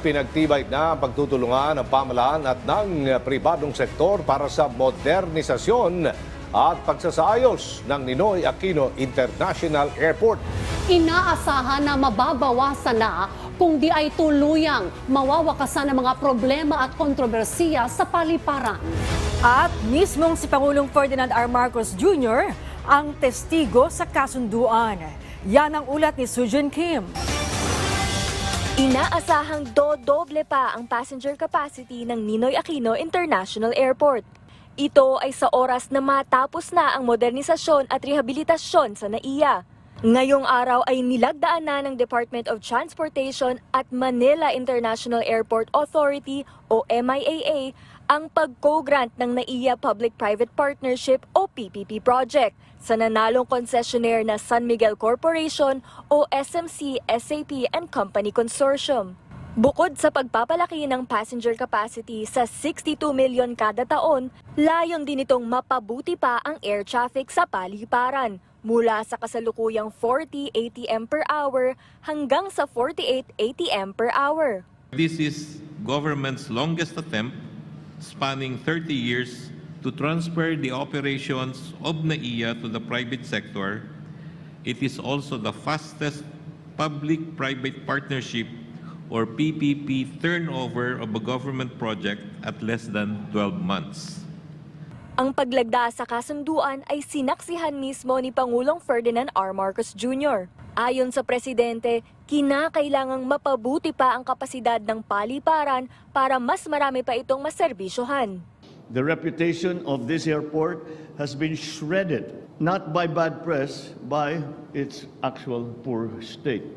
Ipinagtibay na ang pagtutulungan ng pamahalaan at ng pribadong sektor para sa modernisasyon at pagsasaayos ng Ninoy Aquino International Airport. Inaasahan na mababawasan na kung di ay tuluyang mawawakasan ang mga problema at kontrobersiya sa paliparan. At mismong si Pangulong Ferdinand R. Marcos Jr. ang testigo sa kasunduan. Yan ang ulat ni Sujin Kim. Inaasahang dodoble pa ang passenger capacity ng Ninoy Aquino International Airport. Ito ay sa oras na matapos na ang modernisasyon at rehabilitasyon sa NAIA. Ngayong araw ay nilagdaan na ng Department of Transportation at Manila International Airport Authority o MIAA ang pag-co-grant ng NAIA Public-Private Partnership o PPP project sa nanalong concessionaire na San Miguel Corporation o SMC SAP and Company Consortium. Bukod sa pagpapalaki ng passenger capacity sa 62 million kada taon, layon din itong mapabuti pa ang air traffic sa paliparan mula sa kasalukuyang 40 ATM per hour hanggang sa 48 ATM per hour. This is government's longest attempt, spanning 30 years, to transfer the operations of NAIA to the private sector. It is also the fastest public-private partnership or PPP turnover of a government project at less than 12 months. Ang paglagda sa kasunduan ay sinaksihan mismo ni Pangulong Ferdinand R. Marcos Jr. Ayon sa Presidente, kinakailangang mapabuti pa ang kapasidad ng paliparan para mas marami pa itong maserbisyohan. The reputation of this airport has been shredded, not by bad press, by its actual poor state.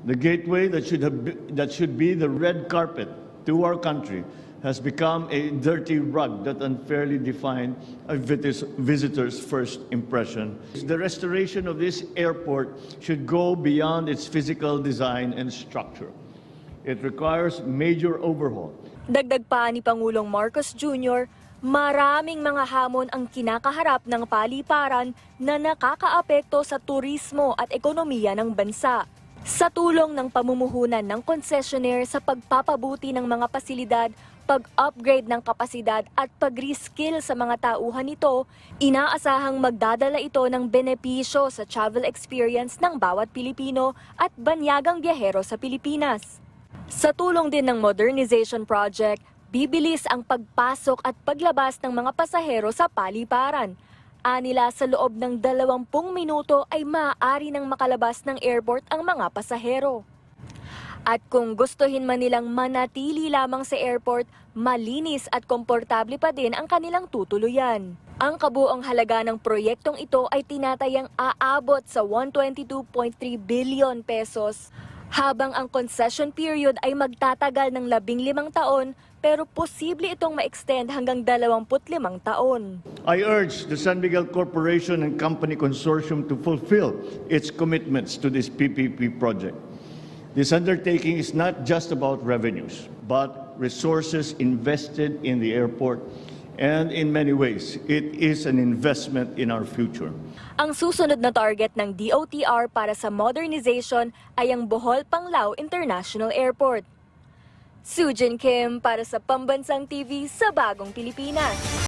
The gateway that should be the red carpet to our country has become a dirty rug that unfairly defined a visitor's first impression. The restoration of this airport should go beyond its physical design and structure. It requires major overhaul. Dagdag pa ni Pangulong Marcos Jr., maraming mga hamon ang kinakaharap ng paliparan na nakakaapekto sa turismo at ekonomiya ng bansa. Sa tulong ng pamumuhunan ng concessionaire sa pagpapabuti ng mga pasilidad, pag-upgrade ng kapasidad at pag-reskill sa mga tauhan nito, inaasahang magdadala ito ng benepisyo sa travel experience ng bawat Pilipino at banyagang biyahero sa Pilipinas. Sa tulong din ng modernization project, bibilis ang pagpasok at paglabas ng mga pasahero sa paliparan. Anila sa loob ng 20 minuto ay maaari nang makalabas ng airport ang mga pasahero. At kung gustuhin man nilang manatili lamang sa airport, malinis at komportable pa din ang kanilang tutuluyan. Ang kabuong halaga ng proyektong ito ay tinatayang aabot sa 122.3 billion pesos, habang ang concession period ay magtatagal ng 15 taon, pero posible itong ma-extend hanggang 25 taon. I urge the San Miguel Corporation and Company Consortium to fulfill its commitments to this PPP project. This undertaking is not just about revenues, but resources invested in the airport, and in many ways, it is an investment in our future. Ang susunod na target ng DOTR para sa modernization ay ang Bohol Panglao International Airport. Sujin Kim para sa Pambansang TV sa Bagong Pilipinas.